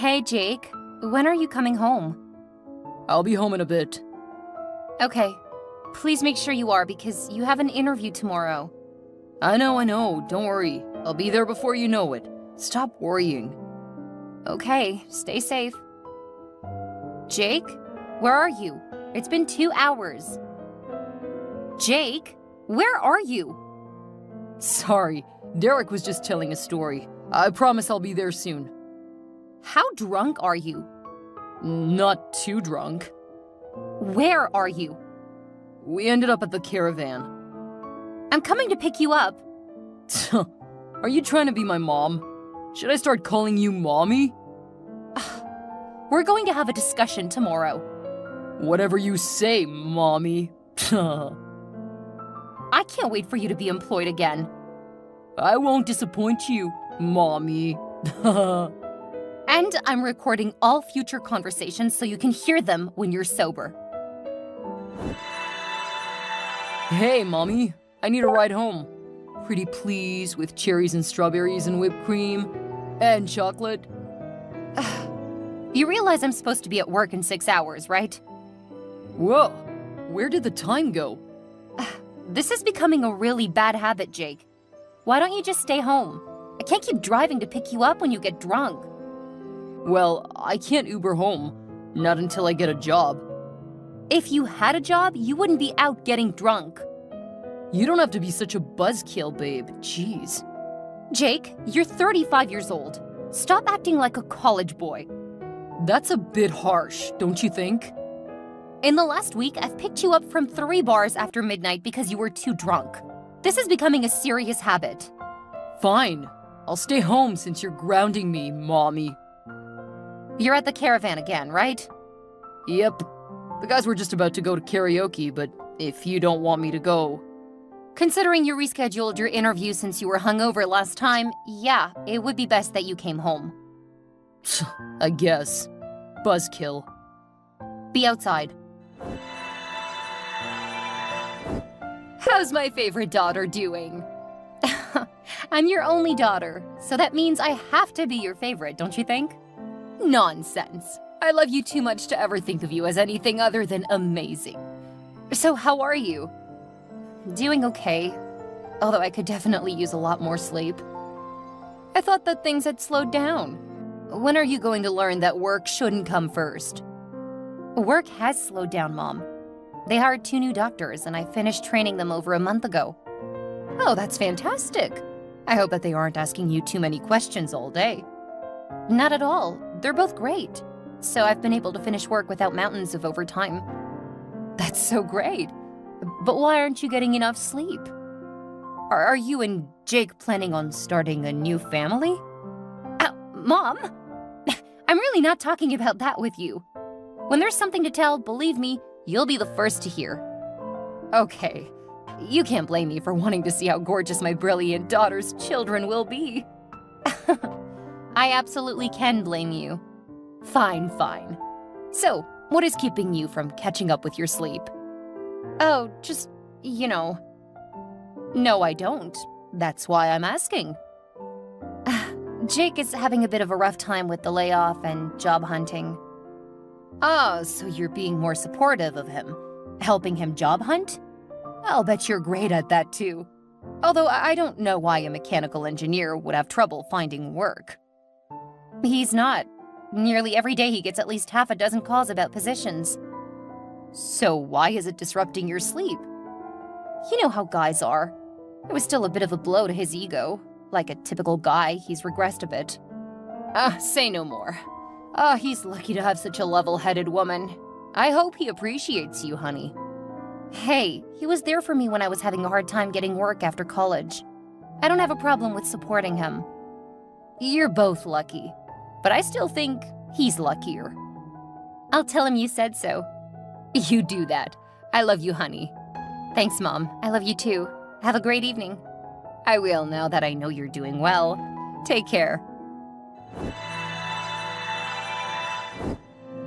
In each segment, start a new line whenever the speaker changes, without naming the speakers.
Hey, Jake. When are you coming home?
I'll be home in a bit.
Okay. Please make sure you are because you have an interview tomorrow.
I know. Don't worry. I'll be there before you know it. Stop worrying.
Okay, stay safe. Jake, where are you? It's been 2 hours. Jake, where are you?
Sorry, Derek was just telling a story. I promise I'll be there soon.
How drunk are you?
Not too drunk.
Where are you?
We ended up at the caravan.
I'm coming to pick you up.
Are you trying to be my mom? Should I start calling you mommy?
We're going to have a discussion tomorrow.
Whatever you say, mommy.
I can't wait for you to be employed again.
I won't disappoint you, mommy.
And I'm recording all future conversations so you can hear them when you're sober.
Hey, mommy. I need a ride home. Pretty please, with cherries and strawberries and whipped cream. And chocolate.
You realize I'm supposed to be at work in 6 hours, right?
Whoa. Where did the time go?
This is becoming a really bad habit, Jake. Why don't you just stay home? I can't keep driving to pick you up when you get drunk.
Well, I can't Uber home. Not until I get a job.
If you had a job, you wouldn't be out getting drunk.
You don't have to be such a buzzkill, babe. Jeez.
Jake, you're 35 years old. Stop acting like a college boy.
That's a bit harsh, don't you think?
In the last week, I've picked you up from 3 bars after midnight because you were too drunk. This is becoming a serious habit.
Fine. I'll stay home since you're grounding me, mommy.
You're at the caravan again, right?
Yep. The guys were just about to go to karaoke, but if you don't want me to go...
Considering you rescheduled your interview since you were hungover last time, yeah, it would be best that you came home.
I guess. Buzzkill.
Be outside. How's my favorite daughter doing? I'm your only daughter, so that means I have to be your favorite, don't you think? Nonsense. I love you too much to ever think of you as anything other than amazing. So how are you? Doing okay, although I could definitely use a lot more sleep. I thought that things had slowed down. When are you going to learn that work shouldn't come first? Work has slowed down, Mom. They hired 2 new doctors, and I finished training them over a month ago. Oh, that's fantastic. I hope that they aren't asking you too many questions all day. Not at all. They're both great. So I've been able to finish work without mountains of overtime. That's so great. But why aren't you getting enough sleep? Are you and Jake planning on starting a new family? Mom? I'm really not talking about that with you. When there's something to tell, believe me, you'll be the first to hear. Okay, you can't blame me for wanting to see how gorgeous my brilliant daughter's children will be. I absolutely can blame you. Fine. So, what is keeping you from catching up with your sleep? Oh, just, No, I don't. That's why I'm asking. Jake is having a bit of a rough time with the layoff and job hunting. Oh, so you're being more supportive of him, helping him job hunt? I'll bet you're great at that too. Although I don't know why a mechanical engineer would have trouble finding work. He's not. Nearly every day he gets at least half a dozen calls about positions. So why is it disrupting your sleep? You know how guys are. It was still a bit of a blow to his ego. Like a typical guy, he's regressed a bit. Say no more. He's lucky to have such a level-headed woman. I hope he appreciates you, honey. Hey, he was there for me when I was having a hard time getting work after college. I don't have a problem with supporting him. You're both lucky, but I still think he's luckier. I'll tell him you said so. You do that. I love you, honey. Thanks, Mom. I love you too. Have a great evening. I will now that I know you're doing well. Take care.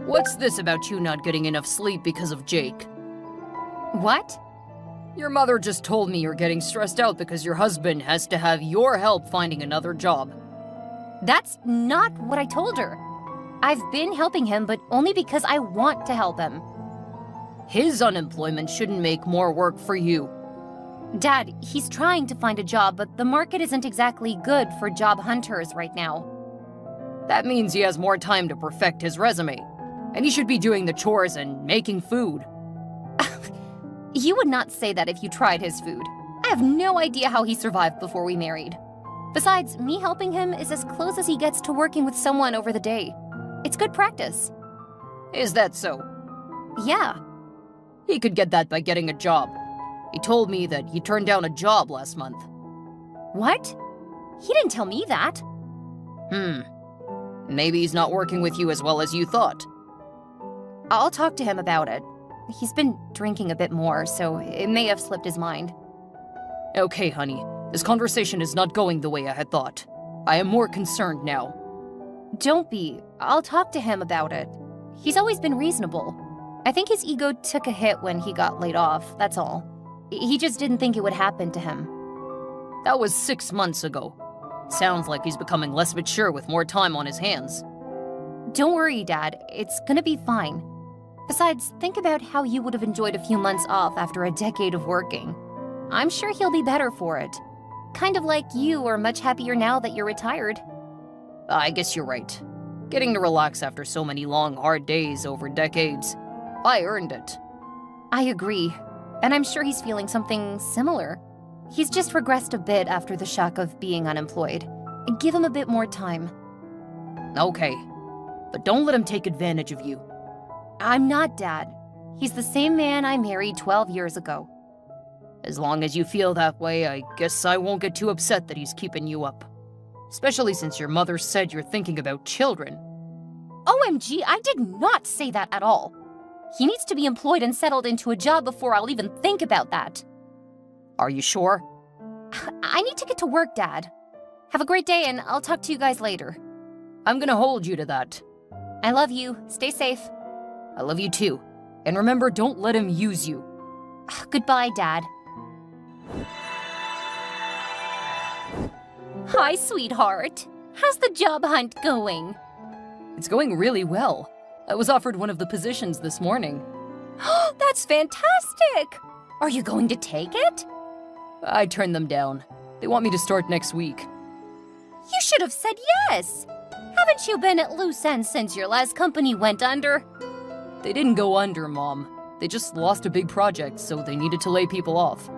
What's this about you not getting enough sleep because of Jake?
What?
Your mother just told me you're getting stressed out because your husband has to have your help finding another job.
That's not what I told her. I've been helping him, but only because I want to help him.
His unemployment shouldn't make more work for you.
Dad, he's trying to find a job, but the market isn't exactly good for job hunters right now.
That means he has more time to perfect his resume. And he should be doing the chores and making food.
You would not say that if you tried his food. I have no idea how he survived before we married. Besides, me helping him is as close as he gets to working with someone over the day. It's good practice.
Is that so?
Yeah.
He could get that by getting a job. He told me that he turned down a job last month.
What? He didn't tell me that.
Maybe he's not working with you as well as you thought.
I'll talk to him about it. He's been drinking a bit more, so it may have slipped his mind.
Okay, honey. This conversation is not going the way I had thought. I am more concerned now.
Don't be. I'll talk to him about it. He's always been reasonable. I think his ego took a hit when he got laid off, that's all. He just didn't think it would happen to him.
That was 6 months ago. Sounds like he's becoming less mature with more time on his hands.
Don't worry, Dad. It's gonna be fine. Besides, think about how you would have enjoyed a few months off after a decade of working. I'm sure he'll be better for it. Kind of like you are much happier now that you're retired.
I guess you're right. Getting to relax after so many long, hard days over decades. I earned it.
I agree. And I'm sure he's feeling something similar. He's just regressed a bit after the shock of being unemployed. Give him a bit more time.
Okay. But don't let him take advantage of you.
I'm not, Dad. He's the same man I married 12 years ago.
As long as you feel that way, I guess I won't get too upset that he's keeping you up. Especially since your mother said you're thinking about children.
OMG, I did not say that at all. He needs to be employed and settled into a job before I'll even think about that.
Are you sure?
I need to get to work, Dad. Have a great day, and I'll talk to you guys later.
I'm gonna hold you to that.
I love you. Stay safe.
I love you too. And remember, don't let him use you.
Goodbye, Dad. Hi, sweetheart. How's the job hunt going?
It's going really well. I was offered one of the positions this morning.
That's fantastic! Are you going to take it?
I turned them down. They want me to start next week.
You should have said yes! Haven't you been at loose ends since your last company went under?
They didn't go under, Mom. They just lost a big project, so they needed to lay people off.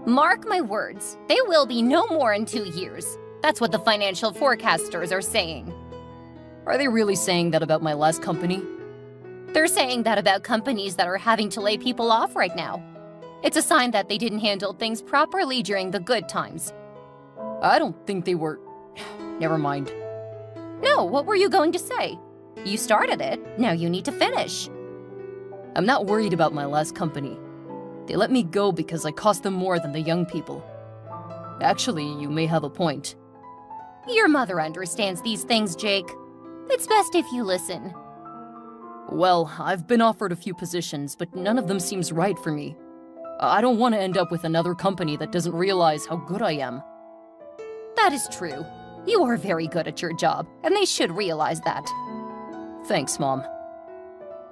Mark my words, they will be no more in 2 years. That's what the financial forecasters are saying.
Are they really saying that about my last company?
They're saying that about companies that are having to lay people off right now. It's a sign that they didn't handle things properly during the good times.
I don't think they were... Never mind.
No, what were you going to say? You started it, now you need to finish.
I'm not worried about my last company. They let me go because I cost them more than the young people. Actually, you may have a point.
Your mother understands these things, Jake. It's best if you listen.
Well, I've been offered a few positions, but none of them seems right for me. I don't want to end up with another company that doesn't realize how good I am.
That is true. You are very good at your job, and they should realize that.
Thanks, Mom.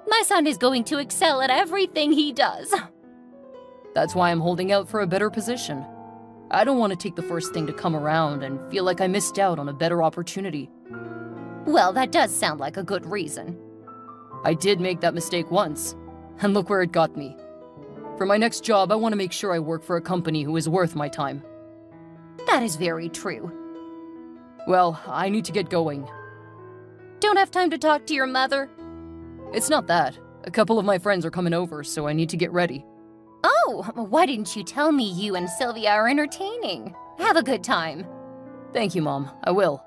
My son is going to excel at everything he does.
That's why I'm holding out for a better position. I don't want to take the first thing to come around and feel like I missed out on a better opportunity.
Well, that does sound like a good reason.
I did make that mistake once, and look where it got me. For my next job, I want to make sure I work for a company who is worth my time.
That is very true.
Well, I need to get going.
Don't have time to talk to your mother?
It's not that. A couple of my friends are coming over, so I need to get ready.
Oh, why didn't you tell me you and Sylvia are entertaining? Have a good time.
Thank you, Mom. I will.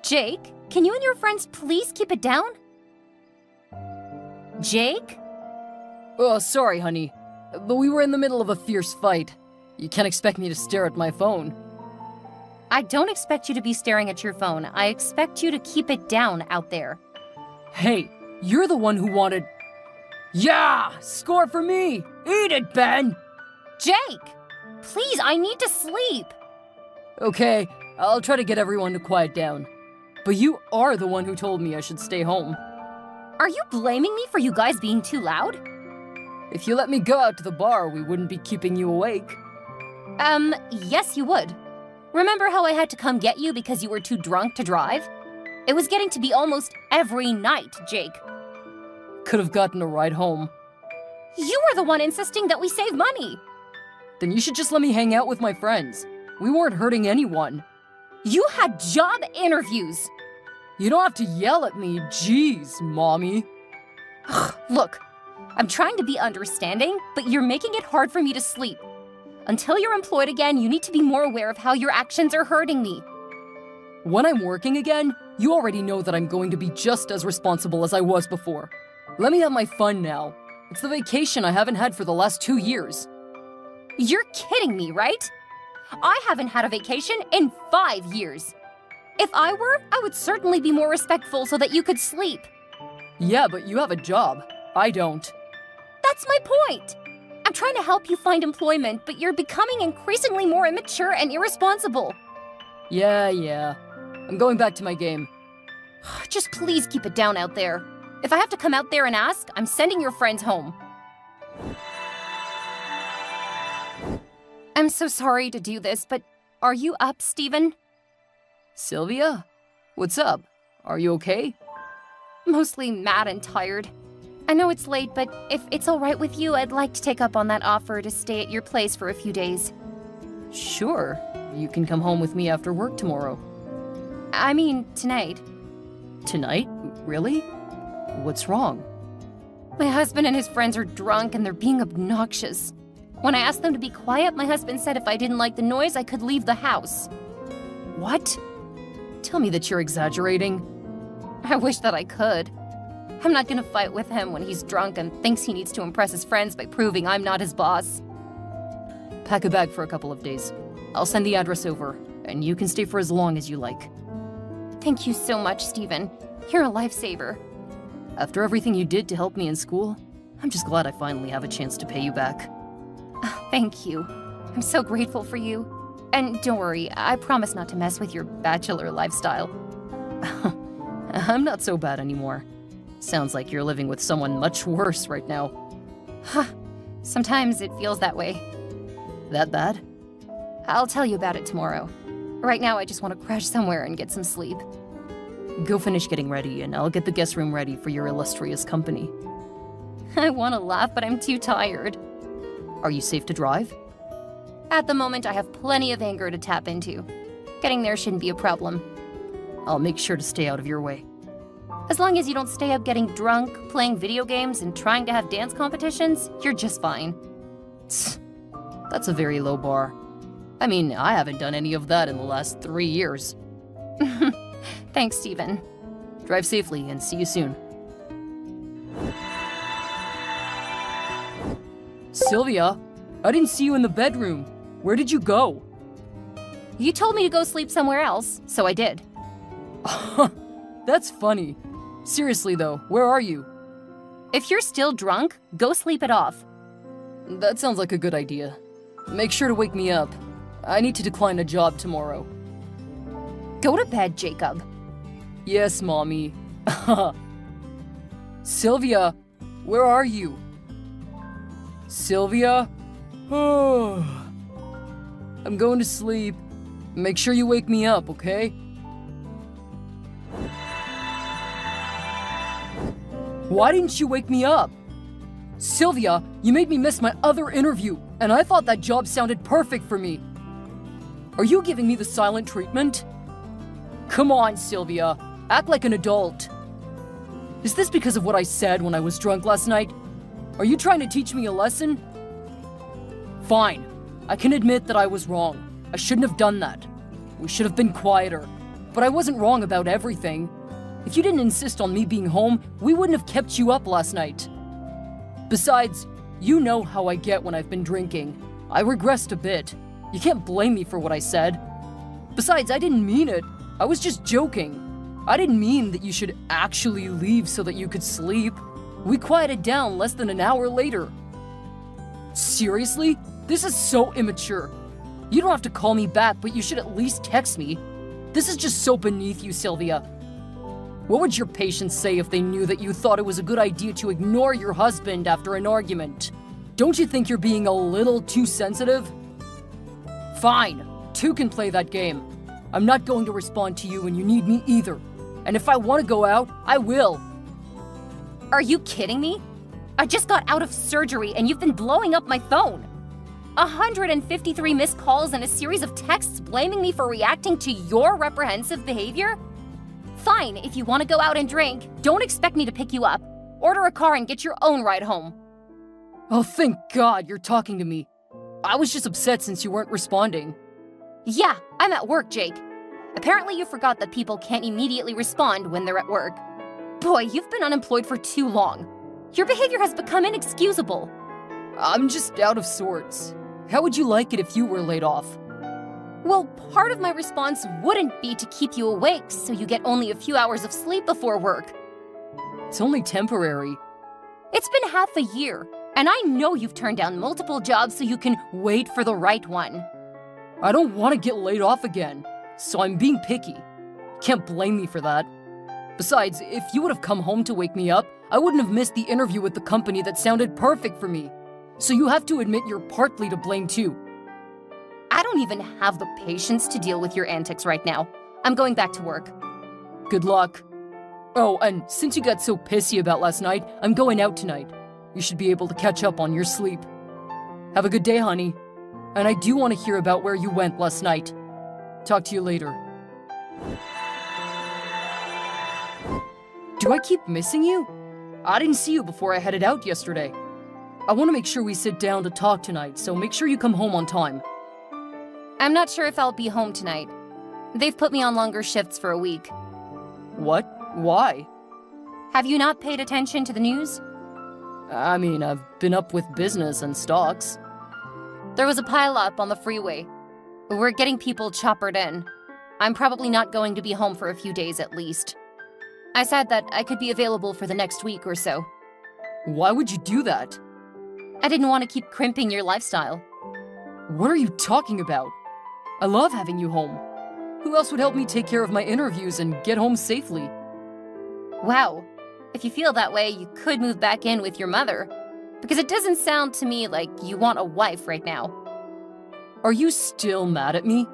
Jake, can you and your friends please keep it down? Jake?
Oh, sorry, honey. But we were in the middle of a fierce fight. You can't expect me to stare at my phone.
I don't expect you to be staring at your phone. I expect you to keep it down out there.
Hey, you're the one who wanted... Yeah! Score for me! Eat it, Ben!
Jake! Please, I need to sleep.
Okay, I'll try to get everyone to quiet down. But you are the one who told me I should stay home.
Are you blaming me for you guys being too loud?
If you let me go out to the bar, we wouldn't be keeping you awake.
Yes you would. Remember how I had to come get you because you were too drunk to drive? It was getting to be almost every night, Jake.
Could have gotten a ride home.
You were the one insisting that we save money.
Then you should just let me hang out with my friends. We weren't hurting anyone.
You had job interviews.
You don't have to yell at me, jeez, Mommy.
Look, I'm trying to be understanding, but you're making it hard for me to sleep. Until you're employed again, you need to be more aware of how your actions are hurting me.
When I'm working again, you already know that I'm going to be just as responsible as I was before. Let me have my fun now. It's the vacation I haven't had for the last 2 years.
You're kidding me, right? I haven't had a vacation in 5 years. If I were, I would certainly be more respectful so that you could sleep.
Yeah, but you have a job. I don't.
That's my point. I'm trying to help you find employment, but you're becoming increasingly more immature and irresponsible.
Yeah. I'm going back to my game.
Just please keep it down out there. If I have to come out there and ask, I'm sending your friends home. I'm so sorry to do this, but are you up, Steven?
Sylvia? What's up? Are you okay?
Mostly mad and tired. I know it's late, but if it's all right with you, I'd like to take up on that offer to stay at your place for a few days.
Sure. You can come home with me after work tomorrow.
I mean, tonight.
Tonight? Really? What's wrong?
My husband and his friends are drunk and they're being obnoxious. When I asked them to be quiet, my husband said if I didn't like the noise, I could leave the house.
What? Tell me that you're exaggerating.
I wish that I could. I'm not gonna fight with him when he's drunk and thinks he needs to impress his friends by proving I'm not his boss.
Pack a bag for a couple of days. I'll send the address over, and you can stay for as long as you like.
Thank you so much, Steven. You're a lifesaver.
After everything you did to help me in school, I'm just glad I finally have a chance to pay you back.
Thank you. I'm so grateful for you. And don't worry, I promise not to mess with your bachelor lifestyle.
I'm not so bad anymore. Sounds like you're living with someone much worse right now.
Sometimes it feels that way.
That bad?
I'll tell you about it tomorrow. Right now, I just want to crash somewhere and get some sleep.
Go finish getting ready, and I'll get the guest room ready for your illustrious company.
I want to laugh, but I'm too tired.
Are you safe to drive?
At the moment, I have plenty of anger to tap into. Getting there shouldn't be a problem.
I'll make sure to stay out of your way.
As long as you don't stay up getting drunk, playing video games, and trying to have dance competitions, you're just fine.
That's a very low bar. I mean, I haven't done any of that in the last 3 years.
Thanks, Steven.
Drive safely and see you soon. Sylvia, I didn't see you in the bedroom. Where did you go?
You told me to go sleep somewhere else, so I did.
That's funny. Seriously though, where are you?
If you're still drunk, go sleep it off.
That sounds like a good idea. Make sure to wake me up. I need to decline a job tomorrow.
Go to bed, Jacob.
Yes, Mommy. Sylvia, where are you? Sylvia? I'm going to sleep. Make sure you wake me up, okay? Why didn't you wake me up? Sylvia, you made me miss my other interview, and I thought that job sounded perfect for me. Are you giving me the silent treatment? Come on, Sylvia. Act like an adult. Is this because of what I said when I was drunk last night? Are you trying to teach me a lesson? Fine. I can admit that I was wrong. I shouldn't have done that. We should have been quieter. But I wasn't wrong about everything. If you didn't insist on me being home, we wouldn't have kept you up last night. Besides, you know how I get when I've been drinking. I regressed a bit. You can't blame me for what I said. Besides, I didn't mean it. I was just joking. I didn't mean that you should actually leave so that you could sleep. We quieted down less than an hour later. Seriously? This is so immature. You don't have to call me back, but you should at least text me. This is just so beneath you, Sylvia. What would your patients say if they knew that you thought it was a good idea to ignore your husband after an argument? Don't you think you're being a little too sensitive? Fine, two can play that game. I'm not going to respond to you when you need me either. And if I want to go out, I will.
Are you kidding me? I just got out of surgery and you've been blowing up my phone. 153 missed calls and a series of texts blaming me for reacting to your reprehensive behavior? Fine, if you want to go out and drink, don't expect me to pick you up. Order a car and get your own ride home.
Oh, thank God you're talking to me. I was just upset since you weren't responding.
Yeah, I'm at work, Jake. Apparently you forgot that people can't immediately respond when they're at work. Boy, you've been unemployed for too long. Your behavior has become inexcusable.
I'm just out of sorts. How would you like it if you were laid off?
Well, part of my response wouldn't be to keep you awake so you get only a few hours of sleep before work.
It's only temporary.
It's been half a year, and I know you've turned down multiple jobs so you can wait for the right one.
I don't want to get laid off again, so I'm being picky. Can't blame me for that. Besides, if you would have come home to wake me up, I wouldn't have missed the interview with the company that sounded perfect for me. So you have to admit you're partly to blame too.
I don't even have the patience to deal with your antics right now. I'm going back to work.
Good luck. Oh, and since you got so pissy about last night, I'm going out tonight. You should be able to catch up on your sleep. Have a good day, honey. And I do want to hear about where you went last night. Talk to you later. Do I keep missing you? I didn't see you before I headed out yesterday. I want to make sure we sit down to talk tonight, so make sure you come home on time.
I'm not sure if I'll be home tonight. They've put me on longer shifts for a week.
What? Why?
Have you not paid attention to the news?
I mean, I've been up with business and stocks.
There was a pile-up on the freeway. We're getting people choppered in. I'm probably not going to be home for a few days at least. I said that I could be available for the next week or so.
Why would you do that?
I didn't want to keep crimping your lifestyle.
What are you talking about? I love having you home. Who else would help me take care of my interviews and get home safely?
Wow. If you feel that way, you could move back in with your mother. Because it doesn't sound to me like you want a wife right now.
Are you still mad at me?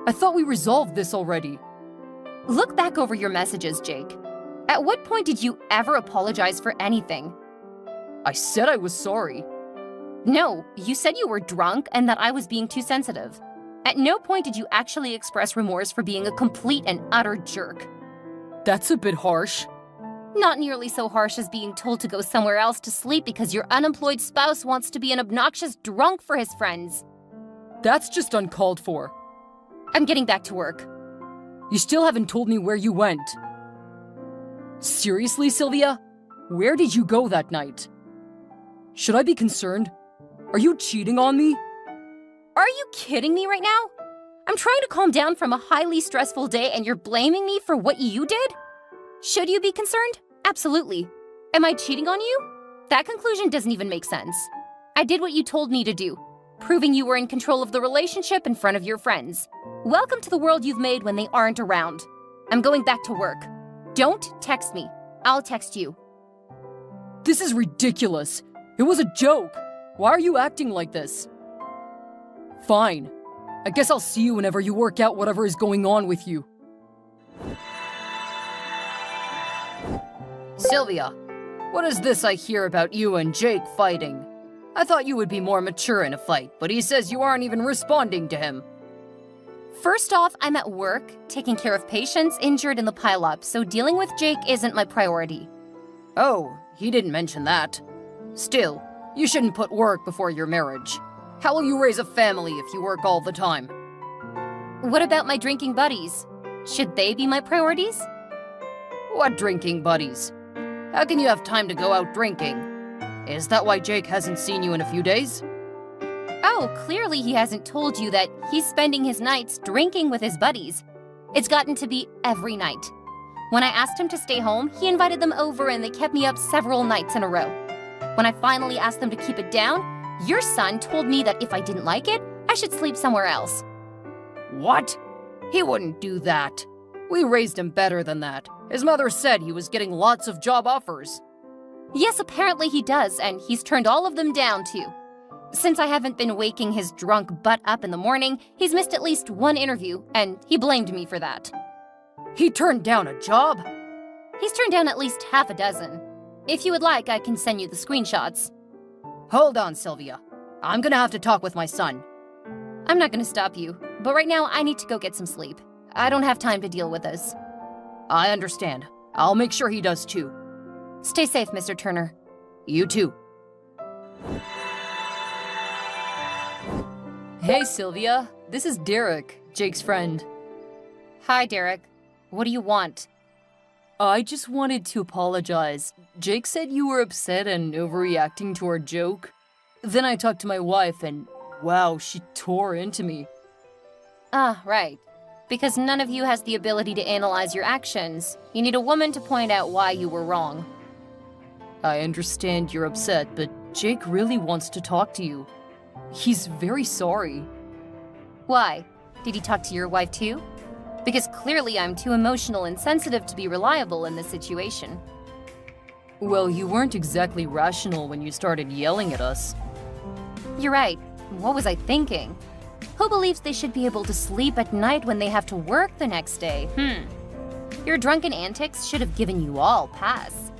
I thought we resolved this already.
Look back over your messages, Jake. At what point did you ever apologize for anything?
I said I was sorry.
No, you said you were drunk and that I was being too sensitive. At no point did you actually express remorse for being a complete and utter jerk.
That's a bit harsh.
Not nearly so harsh as being told to go somewhere else to sleep because your unemployed spouse wants to be an obnoxious drunk for his friends.
That's just uncalled for.
I'm getting back to work.
You still haven't told me where you went. Seriously, Sylvia? Where did you go that night? Should I be concerned? Are you cheating on me?
Are you kidding me right now? I'm trying to calm down from a highly stressful day and you're blaming me for what you did? Should you be concerned? Absolutely. Am I cheating on you? That conclusion doesn't even make sense. I did what you told me to do, proving you were in control of the relationship in front of your friends. Welcome to the world you've made when they aren't around. I'm going back to work. Don't text me. I'll text you.
This is ridiculous. It was a joke. Why are you acting like this? Fine. I guess I'll see you whenever you work out whatever is going on with you. Sylvia, what is this I hear about you and Jake fighting? I thought you would be more mature in a fight, but he says you aren't even responding to him.
First off, I'm at work, taking care of patients injured in the pileup, so dealing with Jake isn't my priority.
Oh, he didn't mention that. Still, you shouldn't put work before your marriage. How will you raise a family if you work all the time?
What about my drinking buddies? Should they be my priorities?
What drinking buddies? How can you have time to go out drinking? Is that why Jake hasn't seen you in a few days?
Oh, clearly he hasn't told you that he's spending his nights drinking with his buddies. It's gotten to be every night. When I asked him to stay home, he invited them over and they kept me up several nights in a row. When I finally asked them to keep it down, your son told me that if I didn't like it, I should sleep somewhere else.
What? He wouldn't do that. We raised him better than that. His mother said he was getting lots of job offers.
Yes, apparently he does, and he's turned all of them down too. Since I haven't been waking his drunk butt up in the morning, he's missed at least one interview, and he blamed me for that.
He turned down a job?
He's turned down at least half a dozen. If you would like, I can send you the screenshots.
Hold on, Sylvia. I'm gonna have to talk with my son.
I'm not gonna stop you, but right now I need to go get some sleep. I don't have time to deal with this.
I understand. I'll make sure he does too.
Stay safe, Mr. Turner.
You too. Hey, Sylvia. This is Derek, Jake's friend.
Hi, Derek. What do you want?
I just wanted to apologize. Jake said you were upset and overreacting to our joke. Then I talked to my wife and, wow, she tore into me.
Ah, right. Because none of you has the ability to analyze your actions. You need a woman to point out why you were wrong.
I understand you're upset, but Jake really wants to talk to you. He's very sorry.
Why? Did he talk to your wife too? Because clearly I'm too emotional and sensitive to be reliable in this situation.
Well, you weren't exactly rational when you started yelling at us.
You're right. What was I thinking? Who believes they should be able to sleep at night when they have to work the next day? Your drunken antics should have given you all pass.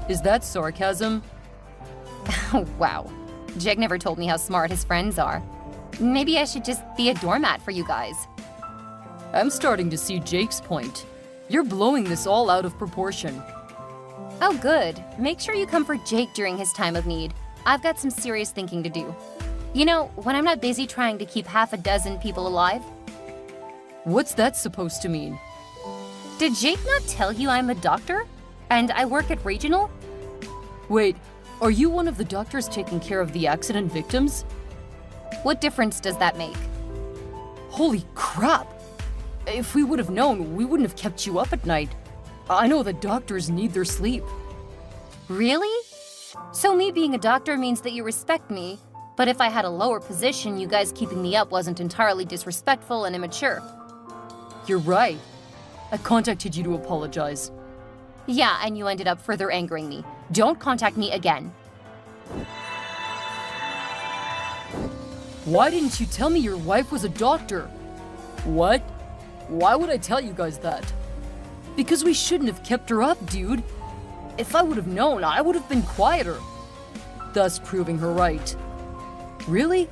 Is that sarcasm?
Wow. Jake never told me how smart his friends are. Maybe I should just be a doormat for you guys.
I'm starting to see Jake's point. You're blowing this all out of proportion.
Oh, good. Make sure you come for Jake during his time of need. I've got some serious thinking to do. You know, when I'm not busy trying to keep half a dozen people alive.
What's that supposed to mean?
Did Jake not tell you I'm a doctor? And I work at Regional?
Wait, are you one of the doctors taking care of the accident victims?
What difference does that make?
Holy crap! If we would have known, we wouldn't have kept you up at night. I know that doctors need their sleep.
Really? So me being a doctor means that you respect me, but if I had a lower position, you guys keeping me up wasn't entirely disrespectful and immature.
You're right. I contacted you to apologize.
Yeah, and you ended up further angering me. Don't contact me again.
Why didn't you tell me your wife was a doctor? What? Why would I tell you guys that? Because we shouldn't have kept her up, dude. If I would have known, I would have been quieter. Thus proving her right. Really?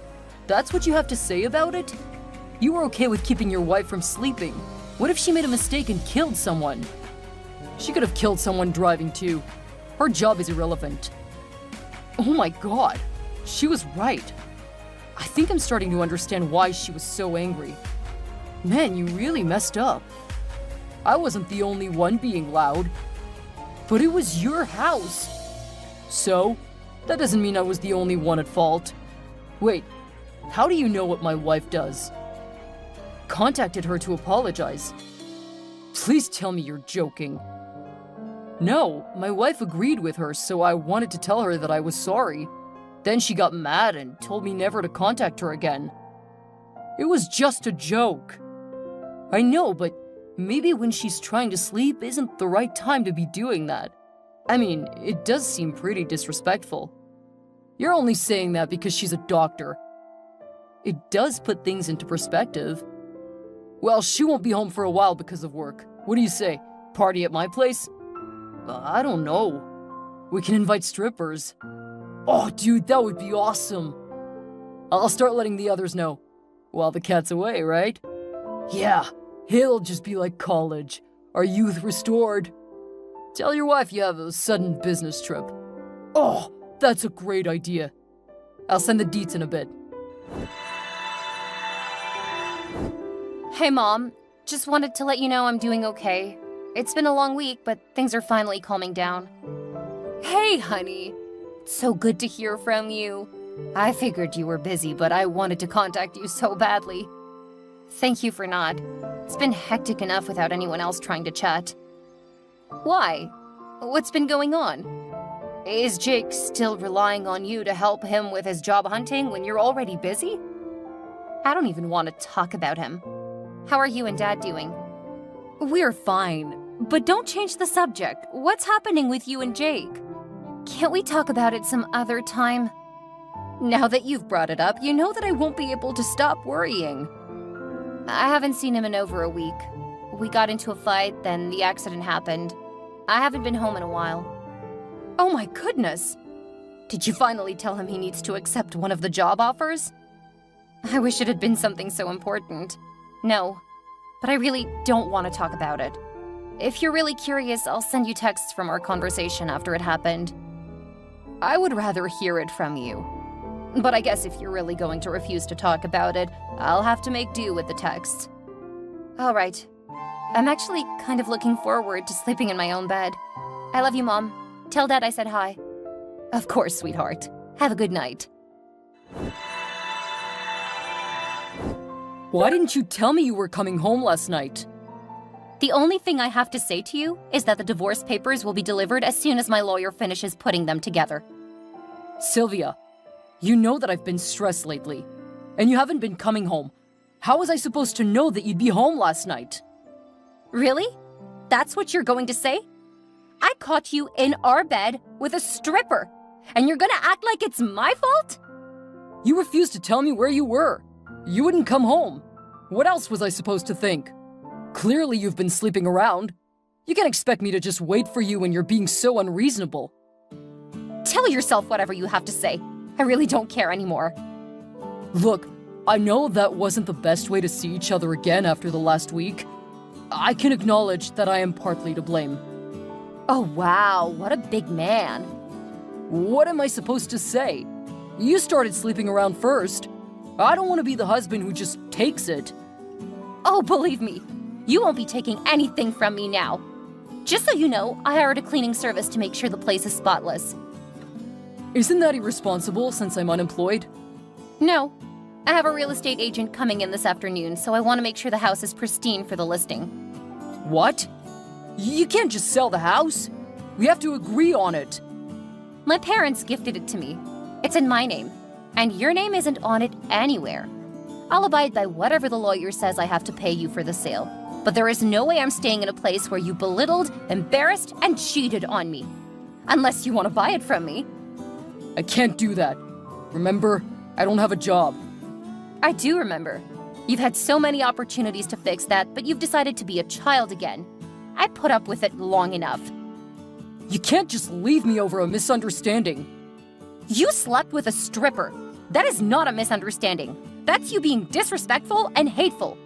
That's what you have to say about it? You were okay with keeping your wife from sleeping. What if she made a mistake and killed someone? She could have killed someone driving too. Her job is irrelevant. Oh my god, she was right. I think I'm starting to understand why she was so angry. Man, you really messed up. I wasn't the only one being loud. But it was your house. So, that doesn't mean I was the only one at fault. Wait, how do you know what my wife does? Contacted her to apologize. Please tell me you're joking. No, my wife agreed with her, so I wanted to tell her that I was sorry. Then she got mad and told me never to contact her again. It was just a joke. I know, but maybe when she's trying to sleep isn't the right time to be doing that. I mean, it does seem pretty disrespectful. You're only saying that because she's a doctor. It does put things into perspective. Well, she won't be home for a while because of work. What do you say? Party at my place? I don't know. We can invite strippers. Oh, dude, that would be awesome. I'll start letting the others know. While the cat's away, right? Yeah, it'll just be like college. Our youth restored. Tell your wife you have a sudden business trip. Oh, that's a great idea. I'll send the deets in a bit.
Hey, Mom. Just wanted to let you know I'm doing okay. It's been a long week, but things are finally calming down. Hey, honey. It's so good to hear from you. I figured you were busy, but I wanted to contact you so badly. Thank you for not. It's been hectic enough without anyone else trying to chat. Why? What's been going on? Is Jake still relying on you to help him with his job hunting when you're already busy? I don't even want to talk about him. How are you and Dad doing?
We're fine, but don't change the subject. What's happening with you and Jake?
Can't we talk about it some other time?
Now that you've brought it up, you know that I won't be able to stop worrying.
I haven't seen him in over a week. We got into a fight, then the accident happened. I haven't been home in a while.
Oh my goodness! Did you finally tell him he needs to accept one of the job offers?
I wish it had been something so important. No, but I really don't want to talk about it. If you're really curious, I'll send you texts from our conversation after it happened.
I would rather hear it from you. But I guess if you're really going to refuse to talk about it, I'll have to make do with the texts.
All right. I'm actually kind of looking forward to sleeping in my own bed. I love you, Mom. Tell Dad I said hi.
Of course, sweetheart.
Have a good night.
Why didn't you tell me you were coming home last night?
The only thing I have to say to you is that the divorce papers will be delivered as soon as my lawyer finishes putting them together.
Sylvia, you know that I've been stressed lately, and you haven't been coming home. How was I supposed to know that you'd be home last night?
Really? That's what you're going to say? I caught you in our bed with a stripper, and you're gonna act like it's my fault?
You refused to tell me where you were. You wouldn't come home. What else was I supposed to think? Clearly you've been sleeping around. You can't expect me to just wait for you when you're being so unreasonable.
Tell yourself whatever you have to say. I really don't care anymore.
Look, I know that wasn't the best way to see each other again after the last week. I can acknowledge that I am partly to blame.
Oh wow, what a big man.
What am I supposed to say? You started sleeping around first. I don't want to be the husband who just takes it.
Oh, believe me, you won't be taking anything from me now. Just so you know, I hired a cleaning service to make sure the place is spotless.
Isn't that irresponsible since I'm unemployed?
No. I have a real estate agent coming in this afternoon, so I want to make sure the house is pristine for the listing.
What? You can't just sell the house. We have to agree on it.
My parents gifted it to me. It's in my name, and your name isn't on it anywhere. I'll abide by whatever the lawyer says I have to pay you for the sale, but there is no way I'm staying in a place where you belittled, embarrassed, and cheated on me. Unless you want to buy it from me.
I can't do that. Remember, I don't have a job.
I do remember. You've had so many opportunities to fix that, but you've decided to be a child again. I put up with it long enough.
You can't just leave me over a misunderstanding.
You slept with a stripper. That is not a misunderstanding. That's you being disrespectful and hateful.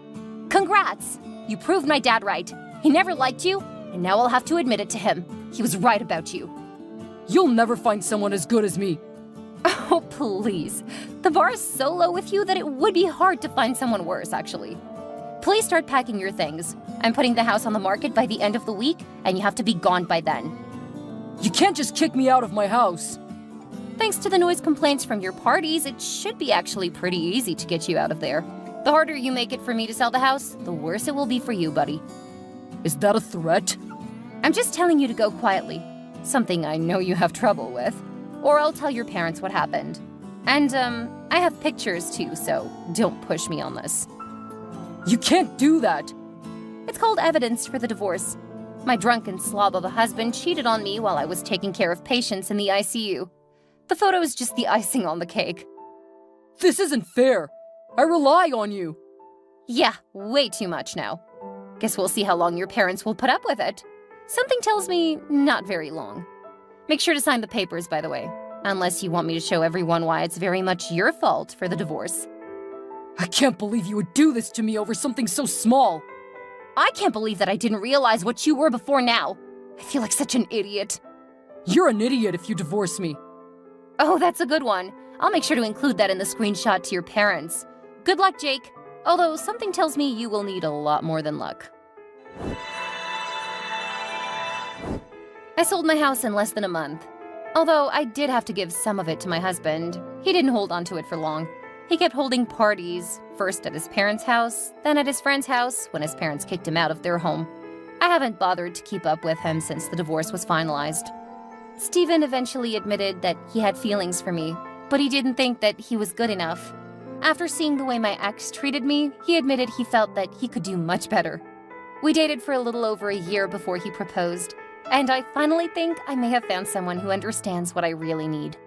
Congrats! You proved my dad right. He never liked you, and now I'll have to admit it to him. He was right about you.
You'll never find someone as good as me.
Oh, please. The bar is so low with you that it would be hard to find someone worse, actually. Please start packing your things. I'm putting the house on the market by the end of the week, and you have to be gone by then.
You can't just kick me out of my house.
Thanks to the noise complaints from your parties, it should be actually pretty easy to get you out of there. The harder you make it for me to sell the house, the worse it will be for you, buddy.
Is that a threat?
I'm just telling you to go quietly. Something I know you have trouble with. Or I'll tell your parents what happened. And, I have pictures too, so don't push me on this.
You can't do that!
It's called evidence for the divorce. My drunken slob of a husband cheated on me while I was taking care of patients in the ICU. The photo is just the icing on the cake.
This isn't fair! I rely on you!
Yeah, way too much now. Guess we'll see how long your parents will put up with it. Something tells me not very long. Make sure to sign the papers, by the way. Unless you want me to show everyone why it's very much your fault for the divorce.
I can't believe you would do this to me over something so small.
I can't believe that I didn't realize what you were before now. I feel like such an idiot.
You're an idiot if you divorce me.
Oh, that's a good one. I'll make sure to include that in the screenshot to your parents. Good luck, Jake. Although something tells me you will need a lot more than luck. I sold my house in less than a month. Although I did have to give some of it to my husband. He didn't hold on to it for long. He kept holding parties, first at his parents' house, then at his friend's house when his parents kicked him out of their home. I haven't bothered to keep up with him since the divorce was finalized. Stephen eventually admitted that he had feelings for me, but he didn't think that he was good enough. After seeing the way my ex treated me, he admitted he felt that he could do much better. We dated for a little over a year before he proposed, and I finally think I may have found someone who understands what I really need.